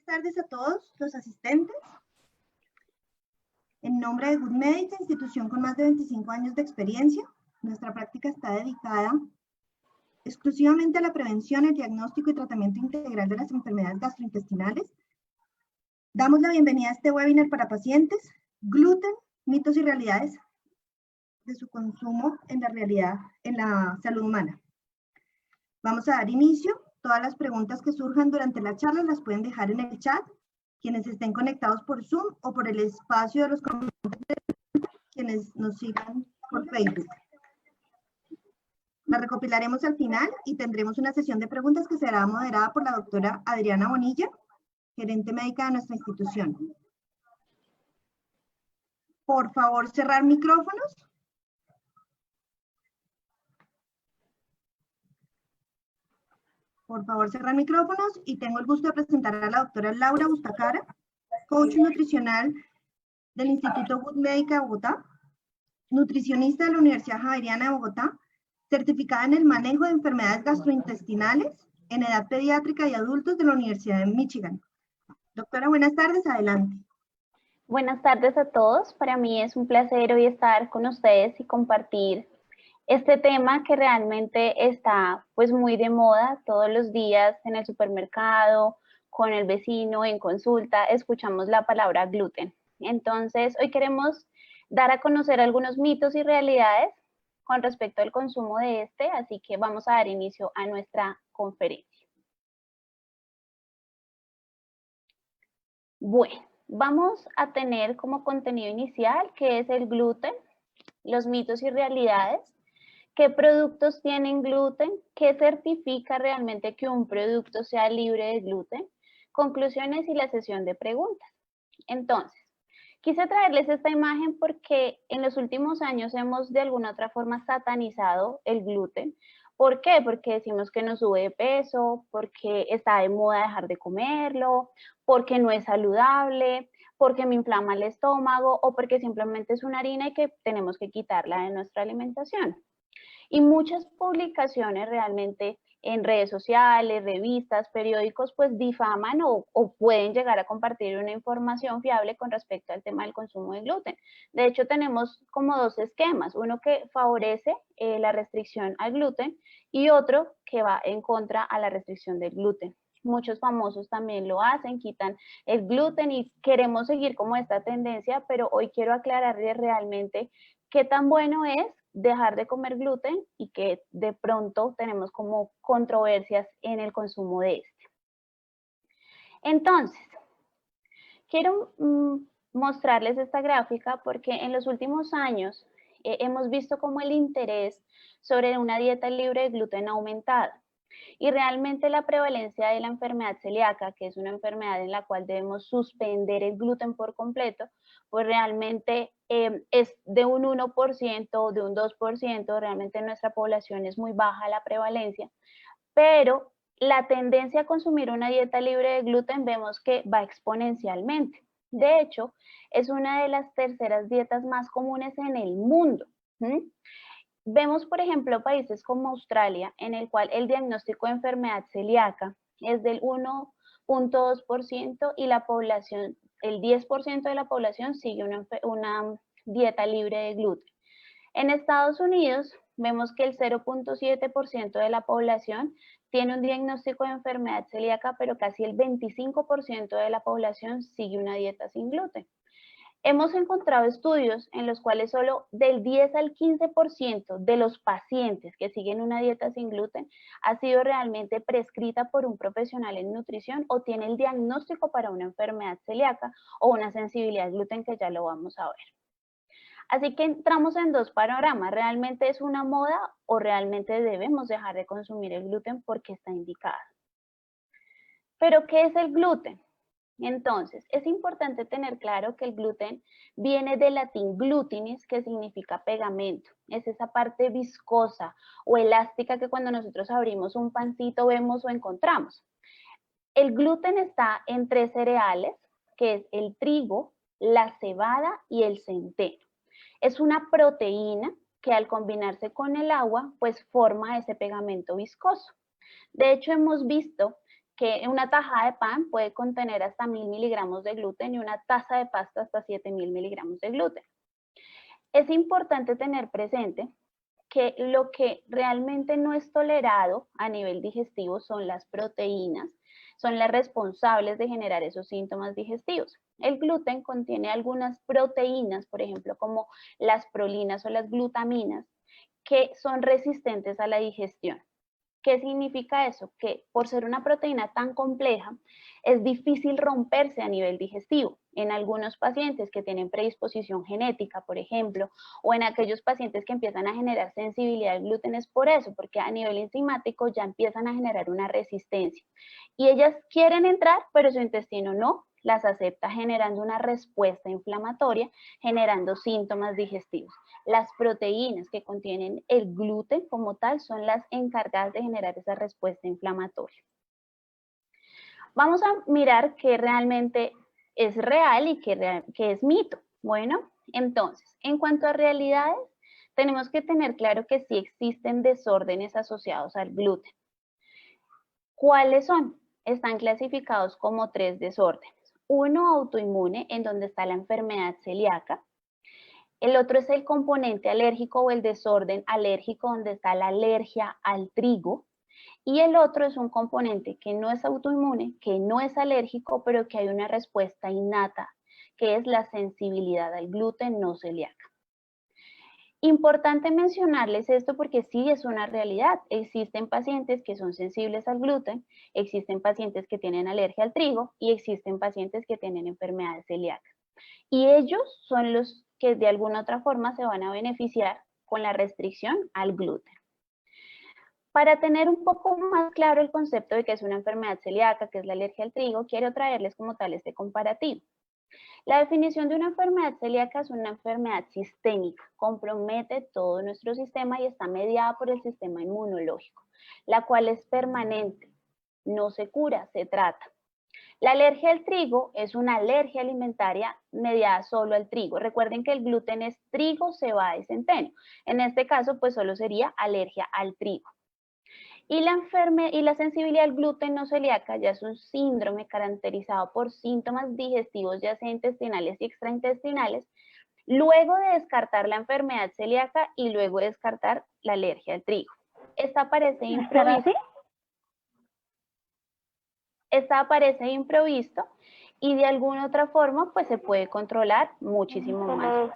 tardes a todos los asistentes. En nombre de Good Medics, institución con más de 25 años de experiencia, nuestra práctica está dedicada exclusivamente a la prevención, el diagnóstico y tratamiento integral de las enfermedades gastrointestinales. Damos la bienvenida a este webinar para pacientes, gluten, mitos y realidades de su consumo en la salud humana. Vamos a dar inicio. Todas las preguntas que surjan durante la charla las pueden dejar en el chat. Quienes estén conectados por Zoom o por el espacio de los comentarios, quienes nos sigan por Facebook. La recopilaremos al final y tendremos una sesión de preguntas que será moderada por la doctora Adriana Bonilla, gerente médica de nuestra institución. Por favor, cerrar micrófonos. Por favor, cerrar micrófonos y tengo el gusto de presentar a la doctora Laura Bustacara, coach nutricional del Instituto Good Médica de Bogotá, nutricionista de la Universidad Javeriana de Bogotá, certificada en el manejo de enfermedades gastrointestinales en edad pediátrica y adultos de la Universidad de Michigan. Doctora, buenas tardes, adelante. Buenas tardes a todos. Para mí es un placer hoy estar con ustedes y compartir este tema que realmente está pues muy de moda. Todos los días en el supermercado, con el vecino, en consulta, escuchamos la palabra gluten. Entonces, hoy queremos dar a conocer algunos mitos y realidades con respecto al consumo de este, así que vamos a dar inicio a nuestra conferencia. Bueno, vamos a tener como contenido inicial qué es el gluten, los mitos y realidades, qué productos tienen gluten, qué certifica realmente que un producto sea libre de gluten, conclusiones y la sesión de preguntas. Entonces, quise traerles esta imagen porque en los últimos años hemos de alguna otra forma satanizado el gluten. ¿Por qué? Porque decimos que nos sube de peso, porque está de moda dejar de comerlo, porque no es saludable, porque me inflama el estómago o porque simplemente es una harina y que tenemos que quitarla de nuestra alimentación. Y muchas publicaciones realmente en redes sociales, revistas, periódicos, pues difaman o pueden llegar a compartir una información fiable con respecto al tema del consumo de gluten. De hecho, tenemos como dos esquemas, uno que favorece la restricción al gluten y otro que va en contra a la restricción del gluten. Muchos famosos también lo hacen, quitan el gluten y queremos seguir como esta tendencia, pero hoy quiero aclararles realmente qué tan bueno es dejar de comer gluten y que de pronto tenemos como controversias en el consumo de este. Entonces, quiero mostrarles esta gráfica porque en los últimos años hemos visto como el interés sobre una dieta libre de gluten ha aumentado. Y realmente la prevalencia de la enfermedad celíaca, que es una enfermedad en la cual debemos suspender el gluten por completo, pues realmente es de un 1%, de un 2%, realmente en nuestra población es muy baja la prevalencia, pero la tendencia a consumir una dieta libre de gluten vemos que va exponencialmente. De hecho, es una de las terceras dietas más comunes en el mundo. Vemos, por ejemplo, países como Australia, en el cual el diagnóstico de enfermedad celíaca es del 1.2% y la población, el 10% de la población sigue una dieta libre de gluten. En Estados Unidos, vemos que el 0.7% de la población tiene un diagnóstico de enfermedad celíaca, pero casi el 25% de la población sigue una dieta sin gluten. Hemos encontrado estudios en los cuales solo del 10 al 15% de los pacientes que siguen una dieta sin gluten ha sido realmente prescrita por un profesional en nutrición o tiene el diagnóstico para una enfermedad celíaca o una sensibilidad al gluten, que ya lo vamos a ver. Así que entramos en dos panoramas: ¿realmente es una moda o realmente debemos dejar de consumir el gluten porque está indicado? ¿Pero qué es el gluten? Entonces, es importante tener claro que el gluten viene del latín glutinis, que significa pegamento. Es esa parte viscosa o elástica que cuando nosotros abrimos un pancito vemos o encontramos. El gluten está en tres cereales, que es el trigo, la cebada y el centeno. Es una proteína que al combinarse con el agua, pues forma ese pegamento viscoso. De hecho, hemos visto que una tajada de pan puede contener hasta 1000 miligramos de gluten y una taza de pasta hasta 7000 miligramos de gluten. Es importante tener presente que lo que realmente no es tolerado a nivel digestivo son las proteínas, son las responsables de generar esos síntomas digestivos. El gluten contiene algunas proteínas, por ejemplo, como las prolinas o las glutaminas, que son resistentes a la digestión. ¿Qué significa eso? Que por ser una proteína tan compleja, es difícil romperse a nivel digestivo. En algunos pacientes que tienen predisposición genética, por ejemplo, o en aquellos pacientes que empiezan a generar sensibilidad al gluten es por eso, porque a nivel enzimático ya empiezan a generar una resistencia. Y ellas quieren entrar, pero su intestino no las acepta, generando una respuesta inflamatoria, generando síntomas digestivos. Las proteínas que contienen el gluten como tal son las encargadas de generar esa respuesta inflamatoria. Vamos a mirar qué realmente es real y qué es mito. Bueno, entonces, en cuanto a realidades, tenemos que tener claro que sí existen desórdenes asociados al gluten. ¿Cuáles son? Están clasificados como 3 desórdenes. Uno autoinmune, en donde está la enfermedad celíaca. El otro es el componente alérgico o el desorden alérgico, donde está la alergia al trigo. Y el otro es un componente que no es autoinmune, que no es alérgico, pero que hay una respuesta innata, que es la sensibilidad al gluten no celíaca. Importante mencionarles esto porque sí es una realidad. Existen pacientes que son sensibles al gluten, existen pacientes que tienen alergia al trigo y existen pacientes que tienen enfermedades celíacas. Y ellos son los que de alguna otra forma se van a beneficiar con la restricción al gluten. Para tener un poco más claro el concepto de que es una enfermedad celíaca, que es la alergia al trigo, quiero traerles como tal este comparativo. La definición de una enfermedad celíaca es una enfermedad sistémica, compromete todo nuestro sistema y está mediada por el sistema inmunológico, la cual es permanente, no se cura, se trata. La alergia al trigo es una alergia alimentaria mediada solo al trigo. Recuerden que el gluten es trigo, cebada y centeno. En este caso, pues solo sería alergia al trigo. Y la sensibilidad al gluten no celíaca ya es un síndrome caracterizado por síntomas digestivos, ya sea intestinales y extraintestinales, luego de descartar la enfermedad celíaca y luego de descartar la alergia al trigo. Esta aparece improvisto y de alguna otra forma pues se puede controlar muchísimo más.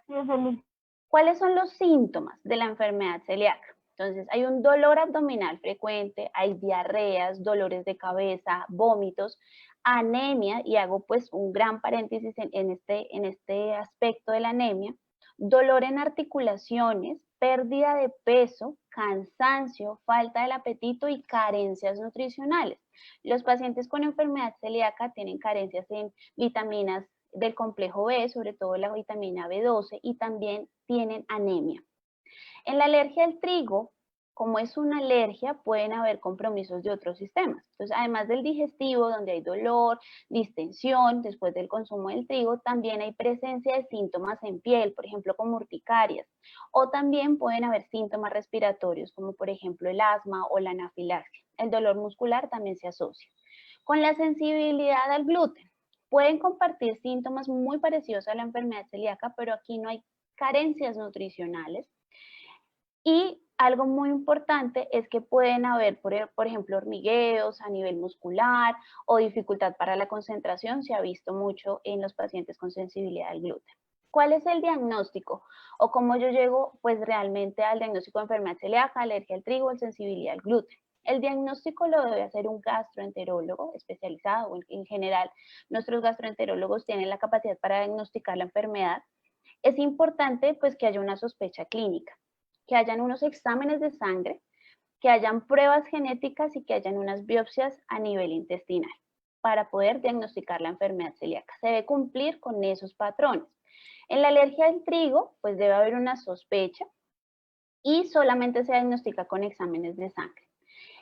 ¿Cuáles son los síntomas de la enfermedad celíaca? Entonces, hay un dolor abdominal frecuente, hay diarreas, dolores de cabeza, vómitos, anemia, y hago pues un gran paréntesis en este aspecto de la anemia, dolor en articulaciones, pérdida de peso, cansancio, falta del apetito y carencias nutricionales. Los pacientes con enfermedad celíaca tienen carencias en vitaminas del complejo B, sobre todo la vitamina B12, y también tienen anemia. En la alergia al trigo, como es una alergia, pueden haber compromisos de otros sistemas. Entonces, además del digestivo, donde hay dolor, distensión después del consumo del trigo, también hay presencia de síntomas en piel, por ejemplo, como urticarias. O también pueden haber síntomas respiratorios, como por ejemplo el asma o la anafilaxia. El dolor muscular también se asocia. Con la sensibilidad al gluten, pueden compartir síntomas muy parecidos a la enfermedad celíaca, pero aquí no hay carencias nutricionales. Y algo muy importante es que pueden haber, por ejemplo, hormigueos a nivel muscular o dificultad para la concentración, se ha visto mucho en los pacientes con sensibilidad al gluten. ¿Cuál es el diagnóstico? O cómo yo llego pues realmente al diagnóstico de enfermedad celíaca, alergia al trigo o sensibilidad al gluten. El diagnóstico lo debe hacer un gastroenterólogo especializado. En general, nuestros gastroenterólogos tienen la capacidad para diagnosticar la enfermedad. Es importante pues que haya una sospecha clínica, que hayan unos exámenes de sangre, que hayan pruebas genéticas y que hayan unas biopsias a nivel intestinal para poder diagnosticar la enfermedad celíaca. Se debe cumplir con esos patrones. En la alergia al trigo, pues debe haber una sospecha y solamente se diagnostica con exámenes de sangre.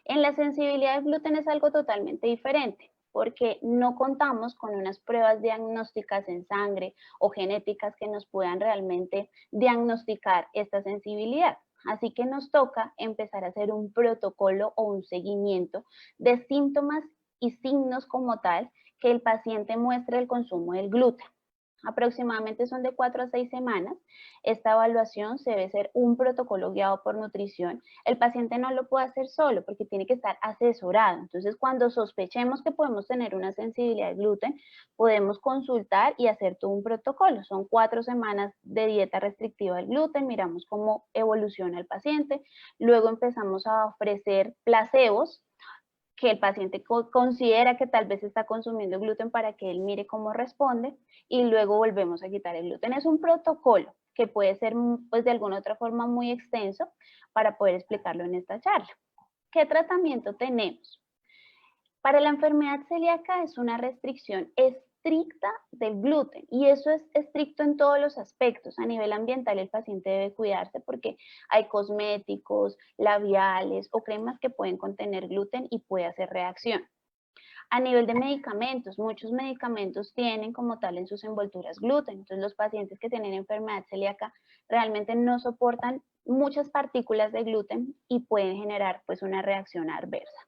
En la sensibilidad al gluten es algo totalmente diferente, porque no contamos con unas pruebas diagnósticas en sangre o genéticas que nos puedan realmente diagnosticar esta sensibilidad. Así que nos toca empezar a hacer un protocolo o un seguimiento de síntomas y signos como tal que el paciente muestre el consumo del gluten. Aproximadamente son de 4 a 6 semanas. Esta evaluación se debe ser un protocolo guiado por nutrición. El paciente no lo puede hacer solo porque tiene que estar asesorado. Entonces, cuando sospechemos que podemos tener una sensibilidad al gluten, podemos consultar y hacer todo un protocolo. Son 4 semanas de dieta restrictiva al gluten, miramos cómo evoluciona el paciente, luego empezamos a ofrecer placebos que el paciente considera que tal vez está consumiendo gluten para que él mire cómo responde y luego volvemos a quitar el gluten. Es un protocolo que puede ser pues, de alguna otra forma muy extenso para poder explicarlo en esta charla. ¿Qué tratamiento tenemos? Para la enfermedad celíaca es una restricción estricta del gluten y eso es estricto en todos los aspectos. A nivel ambiental el paciente debe cuidarse porque hay cosméticos, labiales o cremas que pueden contener gluten y puede hacer reacción. A nivel de medicamentos, muchos medicamentos tienen como tal en sus envolturas gluten. Entonces los pacientes que tienen enfermedad celíaca realmente no soportan muchas partículas de gluten y pueden generar pues una reacción adversa.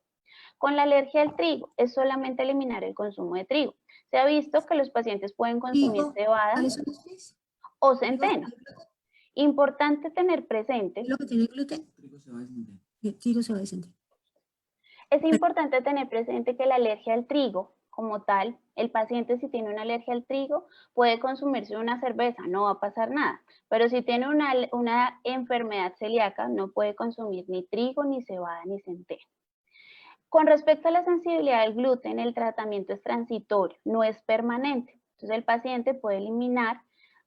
Con la alergia al trigo, es solamente eliminar el consumo de trigo. Se ha visto que los pacientes pueden consumir cebada ¿Cuáles son los tres? o centeno. Importante tener presente. ¿Qué es lo que tiene gluten? Trigo, cebada y centeno. Es importante tener presente que la alergia al trigo, como tal, el paciente si tiene una alergia al trigo puede consumirse una cerveza, no va a pasar nada. Pero si tiene una enfermedad celíaca, no puede consumir ni trigo, ni cebada, ni centeno. Con respecto a la sensibilidad al gluten, el tratamiento es transitorio, no es permanente. Entonces el paciente puede eliminar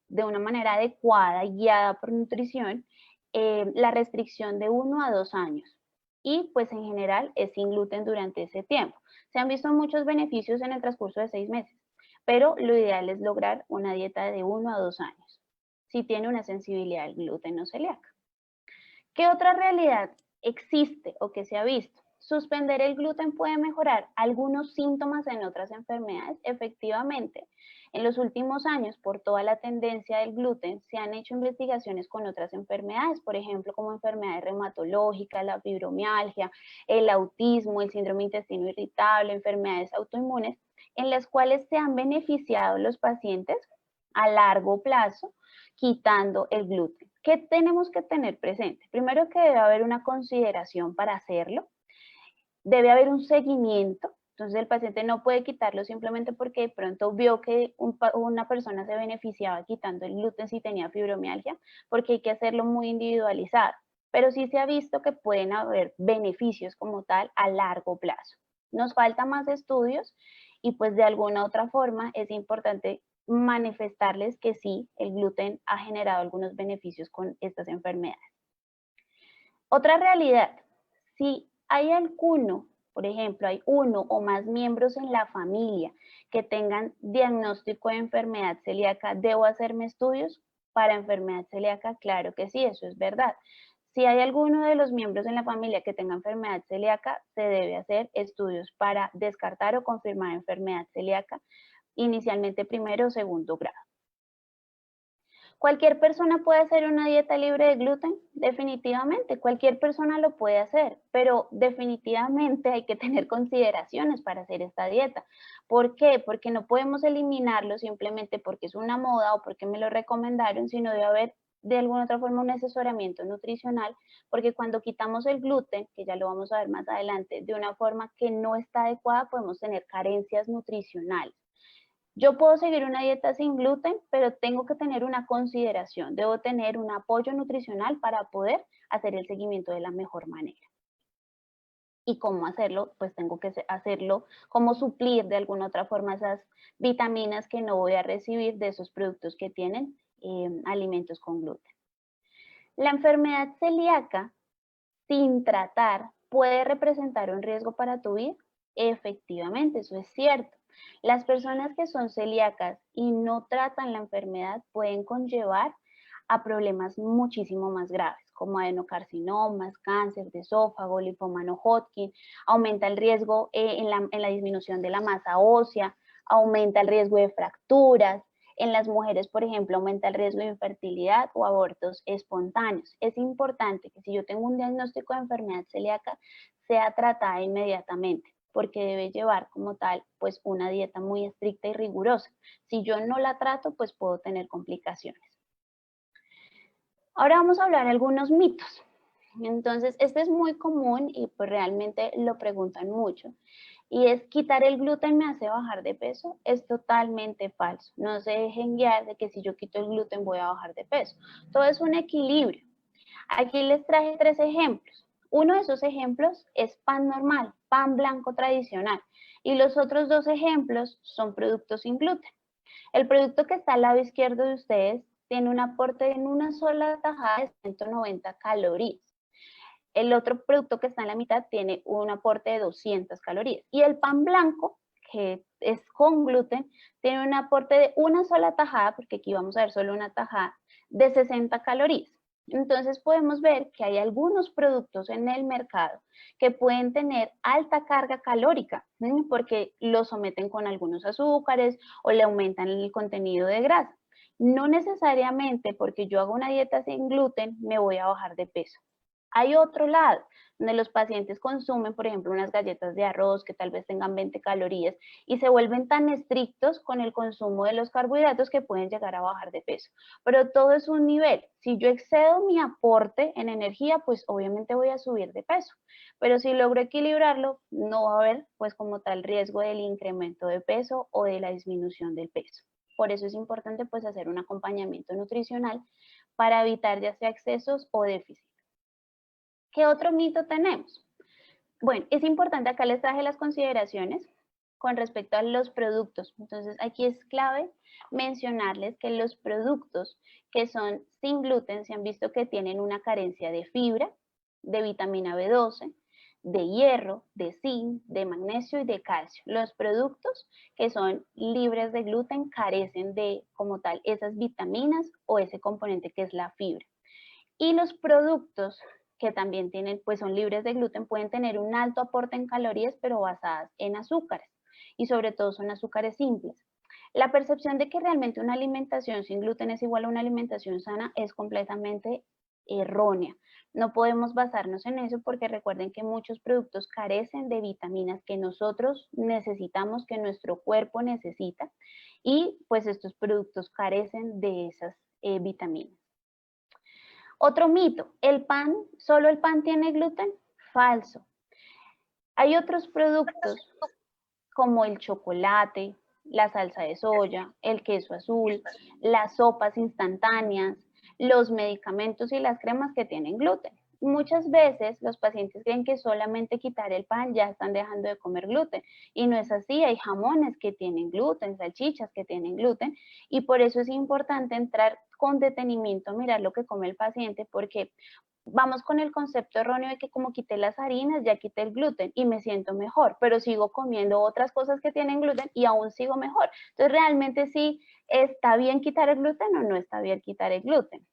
de una manera adecuada y guiada por nutrición la restricción de 1 a 2 años. Y pues en general es sin gluten durante ese tiempo. Se han visto muchos beneficios en el transcurso de 6 meses, pero lo ideal es lograr una dieta de 1 a 2 años, si tiene una sensibilidad al gluten o celíaca. ¿Qué otra realidad existe o que se ha visto? ¿Suspender el gluten puede mejorar algunos síntomas en otras enfermedades? Efectivamente, en los últimos años, por toda la tendencia del gluten, se han hecho investigaciones con otras enfermedades, por ejemplo, como enfermedades reumatológicas, la fibromialgia, el autismo, el síndrome intestino irritable, enfermedades autoinmunes, en las cuales se han beneficiado los pacientes a largo plazo quitando el gluten. ¿Qué tenemos que tener presente? Primero que debe haber una consideración para hacerlo. Debe haber un seguimiento, entonces el paciente no puede quitarlo simplemente porque de pronto vio que una persona se beneficiaba quitando el gluten si tenía fibromialgia, porque hay que hacerlo muy individualizado, pero sí se ha visto que pueden haber beneficios como tal a largo plazo. Nos falta más estudios y pues de alguna otra forma es importante manifestarles que sí, el gluten ha generado algunos beneficios con estas enfermedades. Otra realidad, si hay alguno, por ejemplo, hay uno o más miembros en la familia que tengan diagnóstico de enfermedad celíaca, ¿debo hacerme estudios para enfermedad celíaca? Claro que sí, eso es verdad. Si hay alguno de los miembros en la familia que tenga enfermedad celíaca, se debe hacer estudios para descartar o confirmar enfermedad celíaca, inicialmente primero o segundo grado. ¿Cualquier persona puede hacer una dieta libre de gluten? Definitivamente, cualquier persona lo puede hacer, pero definitivamente hay que tener consideraciones para hacer esta dieta. ¿Por qué? Porque no podemos eliminarlo simplemente porque es una moda o porque me lo recomendaron, sino debe haber de alguna otra forma un asesoramiento nutricional, porque cuando quitamos el gluten, que ya lo vamos a ver más adelante, de una forma que no está adecuada, podemos tener carencias nutricionales. Yo puedo seguir una dieta sin gluten, pero tengo que tener una consideración, debo tener un apoyo nutricional para poder hacer el seguimiento de la mejor manera. ¿Y cómo hacerlo? Pues tengo que hacerlo, cómo suplir de alguna otra forma esas vitaminas que no voy a recibir de esos productos que tienen alimentos con gluten. La enfermedad celíaca, sin tratar, ¿puede representar un riesgo para tu vida? Efectivamente, eso es cierto. Las personas que son celíacas y no tratan la enfermedad pueden conllevar a problemas muchísimo más graves, como adenocarcinomas, cáncer de esófago, linfoma no Hodgkin, aumenta el riesgo en la disminución de la masa ósea, aumenta el riesgo de fracturas. En las mujeres, por ejemplo, aumenta el riesgo de infertilidad o abortos espontáneos. Es importante que si yo tengo un diagnóstico de enfermedad celíaca, sea tratada inmediatamente. porque debe llevar como tal pues una dieta muy estricta y rigurosa. Si yo no la trato, pues puedo tener complicaciones. Ahora vamos a hablar de algunos mitos. Entonces, este es muy común y pues realmente lo preguntan mucho. Y es, ¿quitar el gluten me hace bajar de peso? Es totalmente falso. No se dejen guiar de que si yo quito el gluten voy a bajar de peso. Todo es un equilibrio. Aquí les traje 3 ejemplos. Uno de esos ejemplos es pan normal, pan blanco tradicional. Y los otros 2 ejemplos son productos sin gluten. El producto que está al lado izquierdo de ustedes tiene un aporte en una sola tajada de 190 calorías. El otro producto que está en la mitad tiene un aporte de 200 calorías. Y el pan blanco, que es con gluten, tiene un aporte de una sola tajada, porque aquí vamos a ver solo una tajada, de 60 calorías. Entonces podemos ver que hay algunos productos en el mercado que pueden tener alta carga calórica, ¿sí? Porque lo someten con algunos azúcares o le aumentan el contenido de grasa. No necesariamente porque yo hago una dieta sin gluten me voy a bajar de peso. Hay otro lado, donde los pacientes consumen, por ejemplo, unas galletas de arroz que tal vez tengan 20 calorías y se vuelven tan estrictos con el consumo de los carbohidratos que pueden llegar a bajar de peso. Pero todo es un nivel. Si yo excedo mi aporte en energía, pues obviamente voy a subir de peso. Pero si logro equilibrarlo, no va a haber pues como tal riesgo del incremento de peso o de la disminución del peso. Por eso es importante pues hacer un acompañamiento nutricional para evitar ya sea excesos o déficit. ¿Qué otro mito tenemos? Bueno, es importante, acá les traje las consideraciones con respecto a los productos. Entonces, aquí es clave mencionarles que los productos que son sin gluten se han visto que tienen una carencia de fibra, de vitamina B12, de hierro, de zinc, de magnesio y de calcio. Los productos que son libres de gluten carecen de, como tal, esas vitaminas o ese componente que es la fibra. Y los productos que también tienen, pues son libres de gluten, pueden tener un alto aporte en calorías, pero basadas en azúcares, y sobre todo son azúcares simples. La percepción de que realmente una alimentación sin gluten es igual a una alimentación sana es completamente errónea. No podemos basarnos en eso porque recuerden que muchos productos carecen de vitaminas que nosotros necesitamos, que nuestro cuerpo necesita, y pues estos productos carecen de esas vitaminas. Otro mito, ¿solo el pan tiene gluten? Falso. Hay otros productos como el chocolate, la salsa de soya, el queso azul, las sopas instantáneas, los medicamentos y las cremas que tienen gluten. Muchas veces los pacientes creen que solamente quitar el pan ya están dejando de comer gluten y no es así, hay jamones que tienen gluten, salchichas que tienen gluten y por eso es importante entrar con detenimiento a mirar lo que come el paciente porque vamos con el concepto erróneo de que como quité las harinas, ya quité el gluten y me siento mejor, pero sigo comiendo otras cosas que tienen gluten y aún sigo mejor. Entonces, realmente sí, ¿está bien quitar el gluten o no está bien quitar el gluten?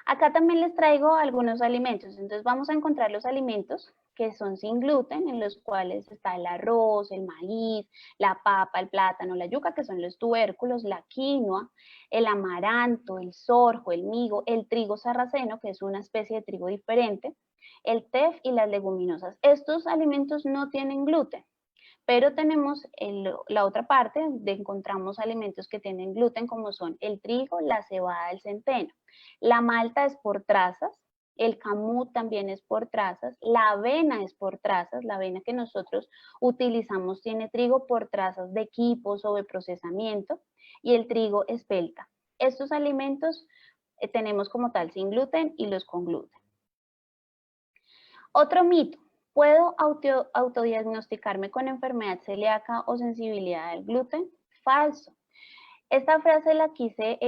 Acá también les traigo algunos alimentos. Entonces, vamos a encontrar los alimentos que son sin gluten, en los cuales está el arroz, el maíz, la papa, el plátano, la yuca, que son los tubérculos, la quinoa, el amaranto, el sorgo, el migo, el trigo sarraceno, que es una especie de trigo diferente, el tef y las leguminosas. Estos alimentos no tienen gluten, pero tenemos la otra parte, donde encontramos alimentos que tienen gluten, como son el trigo, la cebada, el centeno. La malta es por trazas, el camut también es por trazas, la avena es por trazas, la avena que nosotros utilizamos tiene trigo por trazas de equipos o de procesamiento, y el trigo espelta. Estos alimentos tenemos como tal sin gluten y los con gluten. Otro mito, ¿puedo autodiagnosticarme con enfermedad celíaca o sensibilidad al gluten? Falso. Esta frase la quise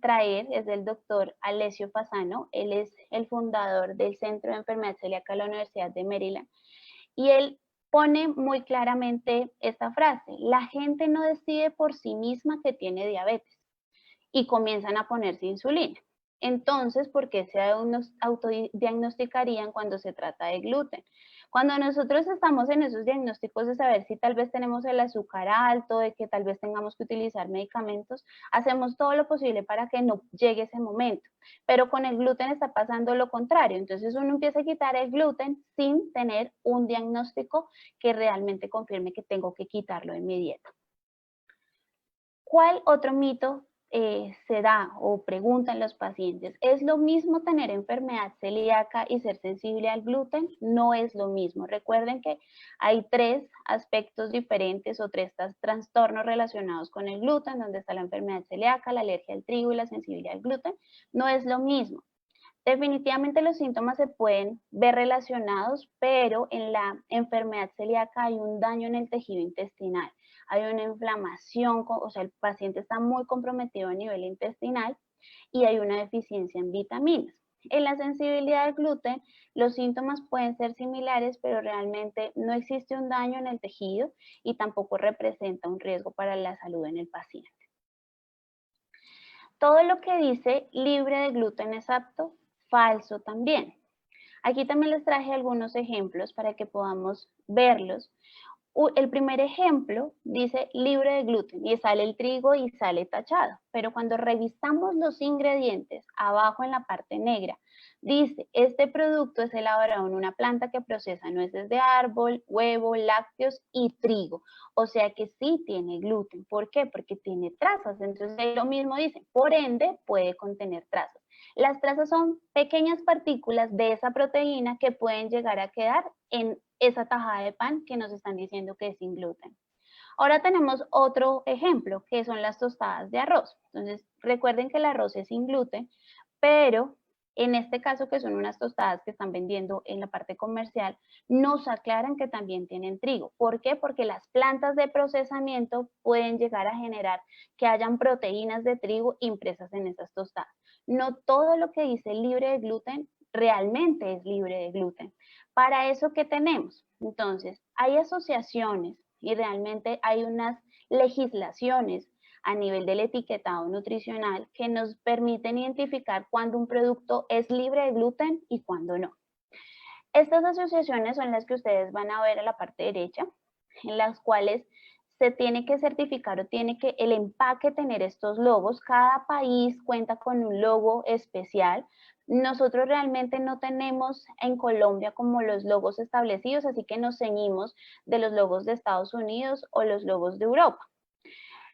traer, es del doctor Alessio Fasano, él es el fundador del Centro de Enfermedad Celíaca de la Universidad de Maryland, y él pone muy claramente esta frase, la gente no decide por sí misma que tiene diabetes, y comienzan a ponerse insulina. Entonces, ¿por qué se autodiagnosticarían cuando se trata de gluten? Cuando nosotros estamos en esos diagnósticos de saber si tal vez tenemos el azúcar alto, de que tal vez tengamos que utilizar medicamentos, hacemos todo lo posible para que no llegue ese momento. Pero con el gluten está pasando lo contrario. Entonces uno empieza a quitar el gluten sin tener un diagnóstico que realmente confirme que tengo que quitarlo de mi dieta. ¿Cuál otro mito se da o preguntan los pacientes? ¿Es lo mismo tener enfermedad celíaca y ser sensible al gluten? No es lo mismo. Recuerden que hay 3 aspectos diferentes o 3 trastornos relacionados con el gluten, donde está la enfermedad celíaca, la alergia al trigo y la sensibilidad al gluten. No es lo mismo. Definitivamente los síntomas se pueden ver relacionados, pero en la enfermedad celíaca hay un daño en el tejido intestinal, hay una inflamación, o sea, el paciente está muy comprometido a nivel intestinal y hay una deficiencia en vitaminas. En la sensibilidad al gluten, los síntomas pueden ser similares, pero realmente no existe un daño en el tejido y tampoco representa un riesgo para la salud en el paciente. Todo lo que dice libre de gluten es apto, falso también. Aquí también les traje algunos ejemplos para que podamos verlos. El primer ejemplo dice libre de gluten y sale el trigo y sale tachado, pero cuando revisamos los ingredientes abajo en la parte negra, dice este producto es elaborado en una planta que procesa nueces de árbol, huevo, lácteos y trigo, o sea que sí tiene gluten. ¿Por qué? Porque tiene trazas, entonces lo mismo dice, por ende puede contener trazas. Las trazas son pequeñas partículas de esa proteína que pueden llegar a quedar en esa tajada de pan que nos están diciendo que es sin gluten. Ahora tenemos otro ejemplo, que son las tostadas de arroz. Entonces, recuerden que el arroz es sin gluten, pero en este caso, que son unas tostadas que están vendiendo en la parte comercial, nos aclaran que también tienen trigo. ¿Por qué? Porque las plantas de procesamiento pueden llegar a generar que hayan proteínas de trigo impresas en esas tostadas. No todo lo que dice libre de gluten realmente es libre de gluten. Para eso, ¿qué tenemos? Entonces, hay asociaciones y realmente hay unas legislaciones a nivel del etiquetado nutricional que nos permiten identificar cuándo un producto es libre de gluten y cuándo no. Estas asociaciones son las que ustedes van a ver a la parte derecha, en las cuales se tiene que certificar o tiene que el empaque tener estos logos. Cada país cuenta con un logo especial. Nosotros realmente no tenemos en Colombia como los logos establecidos, así que nos ceñimos de los logos de Estados Unidos o los logos de Europa.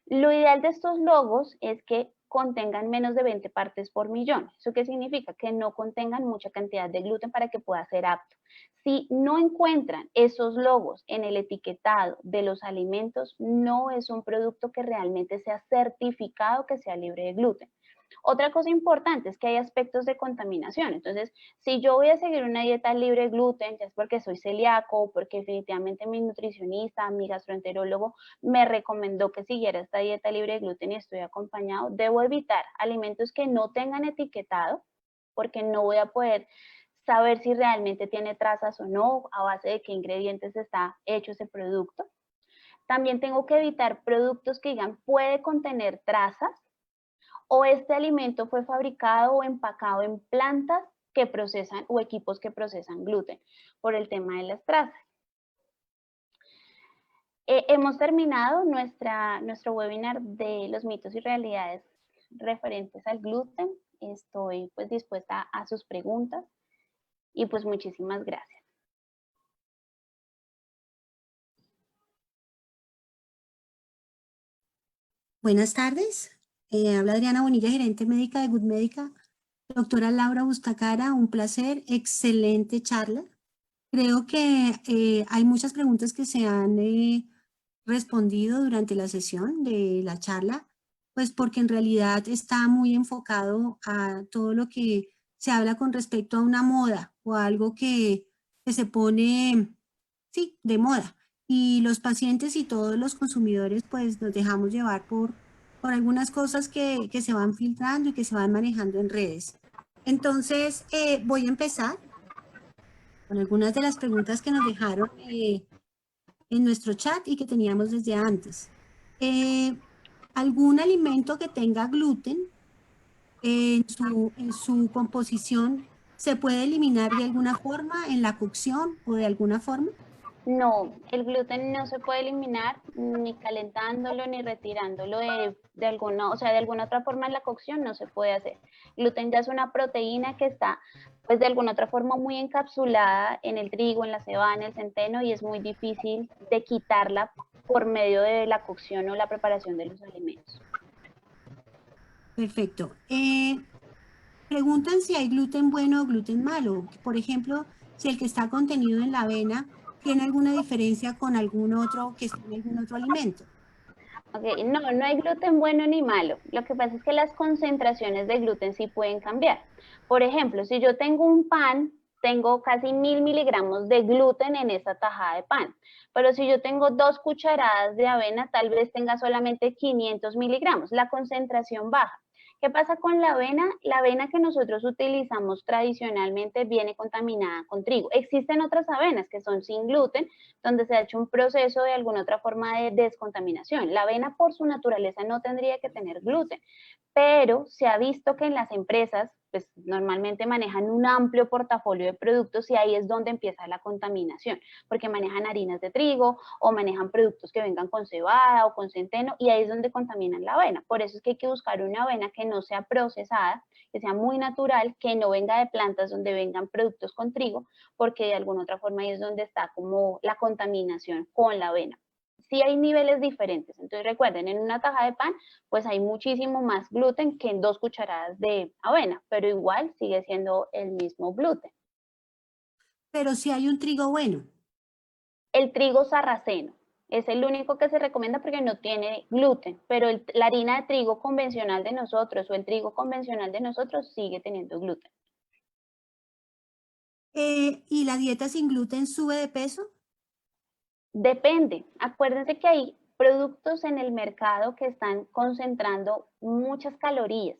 Lo ideal de estos logos es que contengan menos de 20 partes por millón. ¿Eso qué significa? Que no contengan mucha cantidad de gluten para que pueda ser apto. Si no encuentran esos logos en el etiquetado de los alimentos, no es un producto que realmente sea certificado que sea libre de gluten. Otra cosa importante es que hay aspectos de contaminación. Entonces, si yo voy a seguir una dieta libre de gluten, ya es porque soy celíaco, porque definitivamente mi nutricionista, mi gastroenterólogo me recomendó que siguiera esta dieta libre de gluten y estoy acompañado, debo evitar alimentos que no tengan etiquetado, porque no voy a poder saber si realmente tiene trazas o no, a base de qué ingredientes está hecho ese producto. También tengo que evitar productos que digan puede contener trazas, o este alimento fue fabricado o empacado en plantas que procesan o equipos que procesan gluten, por el tema de las trazas. Hemos terminado nuestro webinar de los mitos y realidades referentes al gluten. Estoy pues dispuesta a sus preguntas y pues muchísimas gracias. Buenas tardes. Habla Adriana Bonilla, gerente médica de Good Médica. Doctora Laura Bustacara, un placer, excelente charla. Creo que hay muchas preguntas que se han respondido durante la sesión de la charla, pues porque en realidad está muy enfocado a todo lo que se habla con respecto a una moda o a algo que se pone, sí, de moda. Y los pacientes y todos los consumidores pues nos dejamos llevar por algunas cosas que se van filtrando y que se van manejando en redes. Entonces voy a empezar con algunas de las preguntas que nos dejaron en nuestro chat y que teníamos desde antes. ¿Algún alimento que tenga gluten en su composición ¿Se puede eliminar de alguna forma en la cocción o de alguna forma? No, el gluten no se puede eliminar ni calentándolo ni retirándolo de alguna, o sea, de alguna otra forma en la cocción no se puede hacer. El gluten ya es una proteína que está, pues de alguna otra forma muy encapsulada en el trigo, en la cebada, en el centeno y es muy difícil de quitarla por medio de la cocción o la preparación de los alimentos. Perfecto. Preguntan si hay gluten bueno o gluten malo. Por ejemplo, si el que está contenido en la avena tiene alguna diferencia con algún otro que está en algún otro alimento. Okay. No, no hay gluten bueno ni malo. Lo que pasa es que las concentraciones de gluten sí pueden cambiar. Por ejemplo, si yo tengo un pan, tengo casi 1000 miligramos de gluten en esa tajada de pan. Pero si yo tengo 2 cucharadas de avena, tal vez tenga solamente 500 miligramos. La concentración baja. ¿Qué pasa con la avena? La avena que nosotros utilizamos tradicionalmente viene contaminada con trigo. Existen otras avenas que son sin gluten, donde se ha hecho un proceso de alguna otra forma de descontaminación. La avena por su naturaleza no tendría que tener gluten, pero se ha visto que en las empresas, pues normalmente manejan un amplio portafolio de productos y ahí es donde empieza la contaminación, porque manejan harinas de trigo o manejan productos que vengan con cebada o con centeno y ahí es donde contaminan la avena. Por eso es que hay que buscar una avena que no sea procesada, que sea muy natural, que no venga de plantas donde vengan productos con trigo, porque de alguna otra forma ahí es donde está como la contaminación con la avena. Sí hay niveles diferentes, entonces recuerden, en una taja de pan pues hay muchísimo más gluten que en 2 cucharadas de avena, pero igual sigue siendo el mismo gluten. Pero si hay un trigo bueno. El trigo sarraceno es el único que se recomienda porque no tiene gluten, pero la harina de trigo convencional de nosotros o el trigo convencional de nosotros sigue teniendo gluten. ¿Y la dieta sin gluten sube de peso? Depende. Acuérdense que hay productos en el mercado que están concentrando muchas calorías.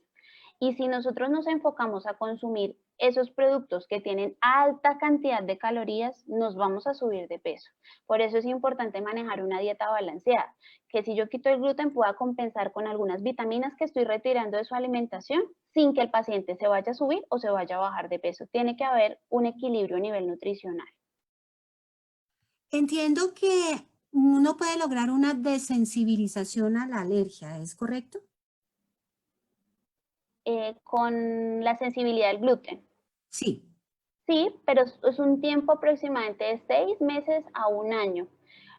Y si nosotros nos enfocamos a consumir esos productos que tienen alta cantidad de calorías, nos vamos a subir de peso. Por eso es importante manejar una dieta balanceada, que si yo quito el gluten pueda compensar con algunas vitaminas que estoy retirando de su alimentación sin que el paciente se vaya a subir o se vaya a bajar de peso. Tiene que haber un equilibrio a nivel nutricional. Entiendo que uno puede lograr una desensibilización a la alergia, ¿es correcto? Con la sensibilidad al gluten. Sí. Sí, pero es un tiempo aproximadamente de 6 meses a un año.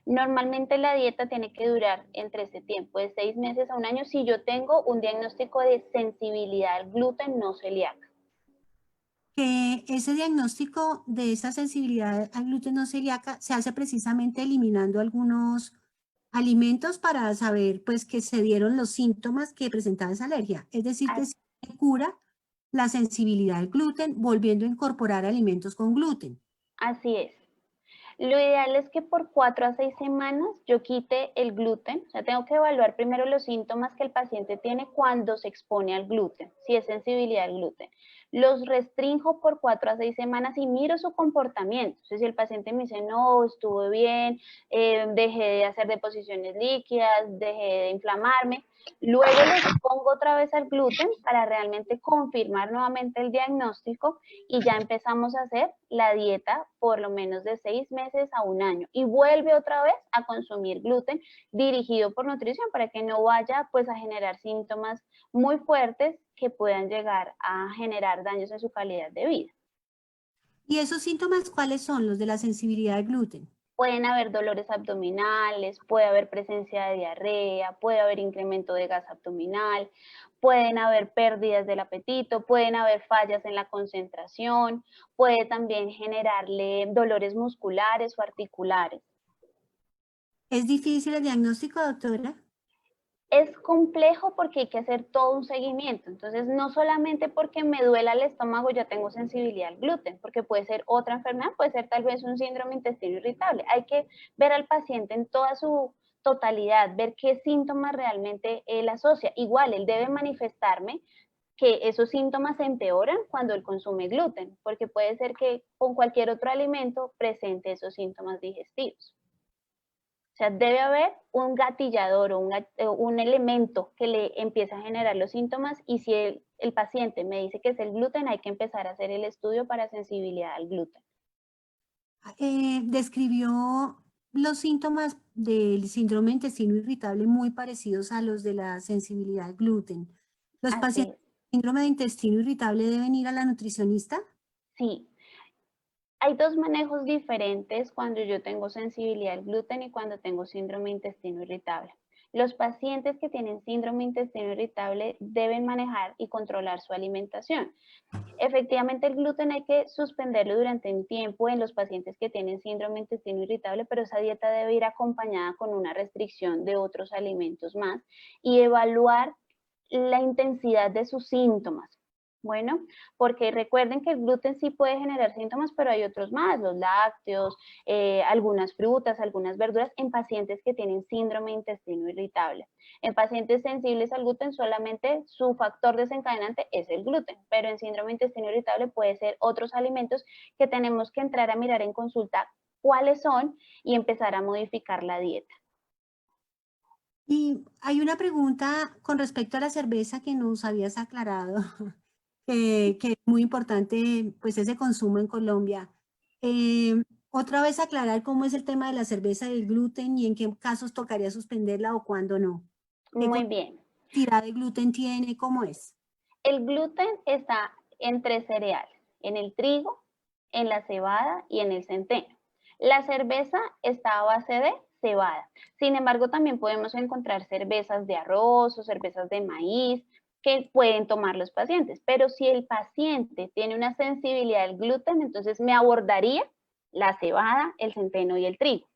Normalmente la dieta tiene que durar entre ese tiempo, de 6 meses a un año, si yo tengo un diagnóstico de sensibilidad al gluten no celíaca. Que ese diagnóstico de esa sensibilidad al gluten no celíaca se hace precisamente eliminando algunos alimentos para saber pues que se dieron los síntomas que presentaba esa alergia. Es decir, que se cura la sensibilidad al gluten volviendo a incorporar alimentos con gluten. Así es. Lo ideal es que por 4 a 6 semanas yo quite el gluten, o sea, tengo que evaluar primero los síntomas que el paciente tiene cuando se expone al gluten, si es sensibilidad al gluten. Los restrinjo por 4 a 6 semanas y miro su comportamiento. Entonces, si el paciente me dice, no, estuve bien, dejé de hacer deposiciones líquidas, dejé de inflamarme, luego lo expongo otra vez al gluten para realmente confirmar nuevamente el diagnóstico y ya empezamos a hacer la dieta por lo menos de 6 meses a un año y vuelve otra vez a consumir gluten dirigido por nutrición para que no vaya pues a generar síntomas muy fuertes que puedan llegar a generar daños en su calidad de vida. ¿Y esos síntomas cuáles son los de la sensibilidad al gluten? Pueden haber dolores abdominales, puede haber presencia de diarrea, puede haber incremento de gas abdominal, pueden haber pérdidas del apetito, pueden haber fallas en la concentración, puede también generarle dolores musculares o articulares. ¿Es difícil el diagnóstico, doctora? Es complejo porque hay que hacer todo un seguimiento. Entonces, no solamente porque me duela el estómago ya tengo sensibilidad al gluten, porque puede ser otra enfermedad, puede ser tal vez un síndrome intestino irritable. Hay que ver al paciente en toda su totalidad, ver qué síntomas realmente él asocia. Igual, él debe manifestarme que esos síntomas se empeoran cuando él consume gluten, porque puede ser que con cualquier otro alimento presente esos síntomas digestivos. O sea, debe haber un gatillador o un elemento que le empiece a generar los síntomas, y si el paciente me dice que es el gluten, hay que empezar a hacer el estudio para sensibilidad al gluten. Describió los síntomas del síndrome de intestino irritable muy parecidos a los de la sensibilidad al gluten. ¿Los Así pacientes es. con síndrome de intestino irritable deben ir a la nutricionista? Sí. Hay dos manejos diferentes cuando yo tengo sensibilidad al gluten y cuando tengo síndrome de intestino irritable. Los pacientes que tienen síndrome de intestino irritable deben manejar y controlar su alimentación. Efectivamente, el gluten hay que suspenderlo durante un tiempo en los pacientes que tienen síndrome de intestino irritable, pero esa dieta debe ir acompañada con una restricción de otros alimentos más y evaluar la intensidad de sus síntomas. Bueno, porque recuerden que el gluten sí puede generar síntomas, pero hay otros más, los lácteos, algunas frutas, algunas verduras, en pacientes que tienen síndrome de intestino irritable. En pacientes sensibles al gluten, solamente su factor desencadenante es el gluten, pero en síndrome de intestino irritable puede ser otros alimentos que tenemos que entrar a mirar en consulta cuáles son y empezar a modificar la dieta. Y hay una pregunta con respecto a la cerveza que nos habías aclarado, que es muy importante, pues ese consumo en Colombia. Otra vez aclarar cómo es el tema de la cerveza y el gluten y en qué casos tocaría suspenderla o cuándo no. ¿Qué Muy bien. cantidad de gluten tiene? ¿Cómo es? El gluten está en 3 cereales, en el trigo, en la cebada y en el centeno. La cerveza está a base de cebada. Sin embargo, también podemos encontrar cervezas de arroz o cervezas de maíz que pueden tomar los pacientes. Pero si el paciente tiene una sensibilidad al gluten, entonces me abordaría la cebada, el centeno y el trigo.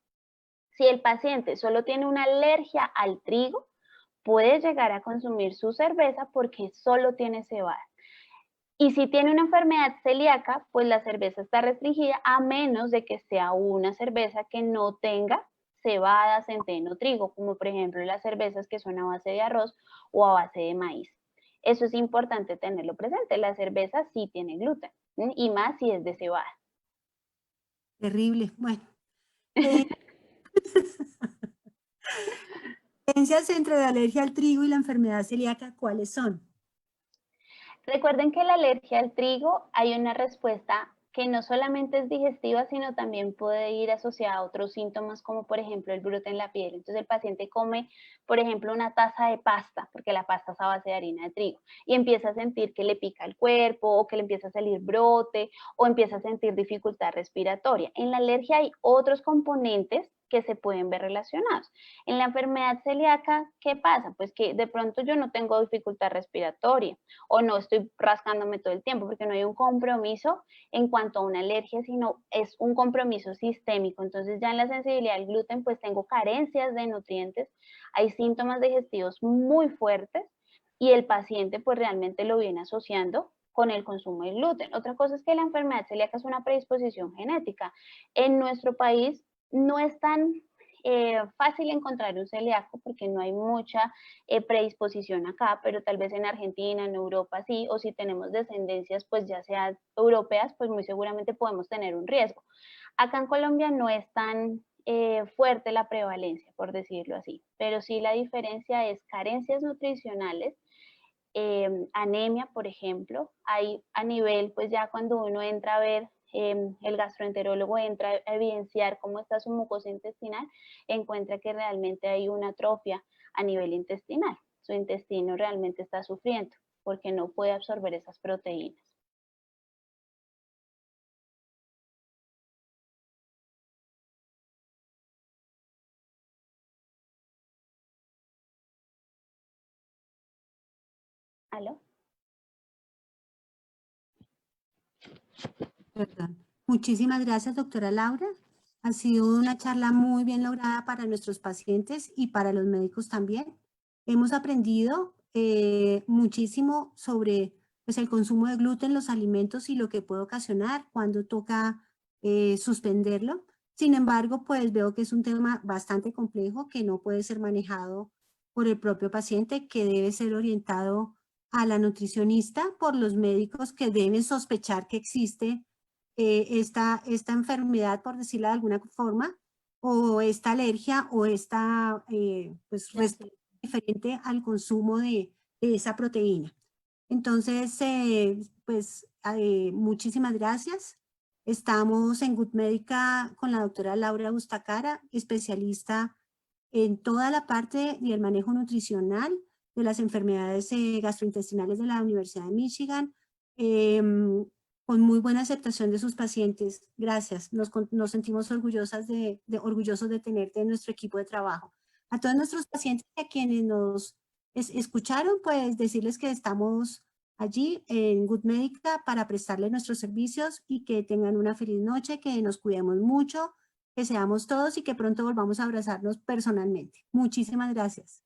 Si el paciente solo tiene una alergia al trigo, puede llegar a consumir su cerveza porque solo tiene cebada. Y si tiene una enfermedad celíaca, pues la cerveza está restringida a menos de que sea una cerveza que no tenga cebada, centeno, trigo, como por ejemplo las cervezas que son a base de arroz o a base de maíz. Eso es importante tenerlo presente. La cerveza sí tiene gluten, y más si es de cebada. Terrible. Bueno. Diferencias entre la alergia al trigo y la enfermedad celíaca, ¿cuáles son? Recuerden que la alergia al trigo hay una respuesta que no solamente es digestiva, sino también puede ir asociada a otros síntomas, como por ejemplo el brote en la piel. Entonces el paciente come, por ejemplo, una taza de pasta, porque la pasta es a base de harina de trigo, y empieza a sentir que le pica el cuerpo, o que le empieza a salir brote, o empieza a sentir dificultad respiratoria. En la alergia hay otros componentes que se pueden ver relacionados. En la enfermedad celíaca, ¿qué pasa? Pues que de pronto yo no tengo dificultad respiratoria, o no estoy rascándome todo el tiempo, porque no hay un compromiso en cuanto a una alergia, sino es un compromiso sistémico. Entonces ya en la sensibilidad al gluten, pues tengo carencias de nutrientes, hay síntomas digestivos muy fuertes, y el paciente pues realmente lo viene asociando con el consumo de gluten. Otra cosa es que la enfermedad celíaca es una predisposición genética. En nuestro país no es tan fácil encontrar un celíaco porque no hay mucha predisposición acá, pero tal vez en Argentina, en Europa sí, o si tenemos descendencias pues ya sea europeas, pues muy seguramente podemos tener un riesgo. Acá en Colombia no es tan fuerte la prevalencia, por decirlo así, pero sí la diferencia es carencias nutricionales, anemia, por ejemplo. Hay a nivel, pues ya cuando uno entra a ver, el gastroenterólogo entra a evidenciar cómo está su mucosa intestinal, encuentra que realmente hay una atrofia a nivel intestinal. Su intestino realmente está sufriendo porque no puede absorber esas proteínas. ¿Aló? Perdón. Muchísimas gracias, doctora Laura. Ha sido una charla muy bien lograda para nuestros pacientes y para los médicos también. Hemos aprendido muchísimo sobre pues, el consumo de gluten en los alimentos y lo que puede ocasionar cuando toca suspenderlo. Sin embargo, pues veo que es un tema bastante complejo que no puede ser manejado por el propio paciente, que debe ser orientado a la nutricionista por los médicos que deben sospechar que existe esta enfermedad, por decirlo de alguna forma, o esta alergia o esta pues, respuesta diferente al consumo de esa proteína. Entonces, pues muchísimas gracias. Estamos en Good Médica con la doctora Laura Bustacara, especialista en toda la parte del manejo nutricional de las enfermedades gastrointestinales de la Universidad de Michigan, con muy buena aceptación de sus pacientes. Gracias, nos sentimos orgullosos de tenerte en nuestro equipo de trabajo. A todos nuestros pacientes y a quienes nos escucharon, pues decirles que estamos allí en Good Médica para prestarles nuestros servicios y que tengan una feliz noche, que nos cuidemos mucho, que seamos todos y que pronto volvamos a abrazarnos personalmente. Muchísimas gracias.